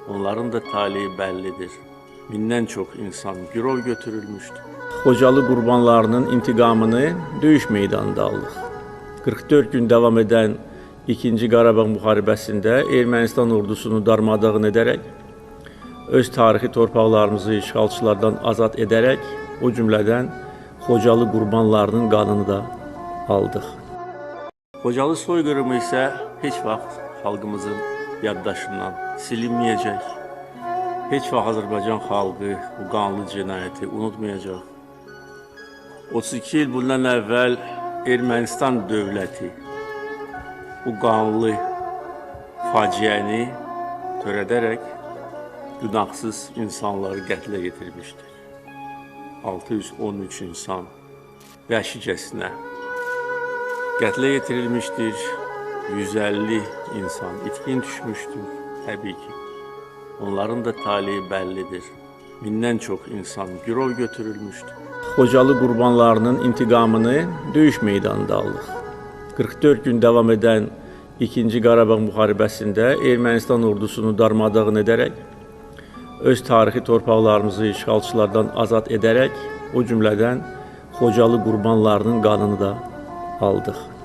Onların da talihi bəllidir. Bindən çox insan girov götürülmüşdür. Xocalı qurbanlarının intiqamını döyüş meydanında aldıq. 44 gün davam edən 2-ci Qarabağ müharibəsində Ermənistan ordusunu darmadağın edərək, öz tarixi torpaqlarımızı işğalçılardan azad edərək, o cümlədən Xocalı qurbanlarının qanını da aldıq. Xocalı soyqırımı isə heç vaxt xalqımızın yaddaşından silinməyəcək. Heç vaxt Azərbaycan xalqı bu qanlı cinayəti unutmayacaq. 32 il bundan əvvəl Ermənistan dövləti bu qanlı faciəni törədərək günahsız insanları qətlə yetirmişdir. 613 insan vəhşicəsinə qətlə yetirilmişdir. 150 insan itkin düşmüşdür. Təbii ki, onların da talihi bəllidir. Bindən çox insan girov götürülmüşdür. Xocalı qurbanlarının intiqamını döyüş meydanında aldıq. 44 gün davam edən 2-ci Qarabağ müharibəsində Ermənistan ordusunu darmadağın edərək, öz tarixi torpaqlarımızı işğalçılardan azad edərək, o cümlədən Xocalı qurbanlarının qanını da aldıq.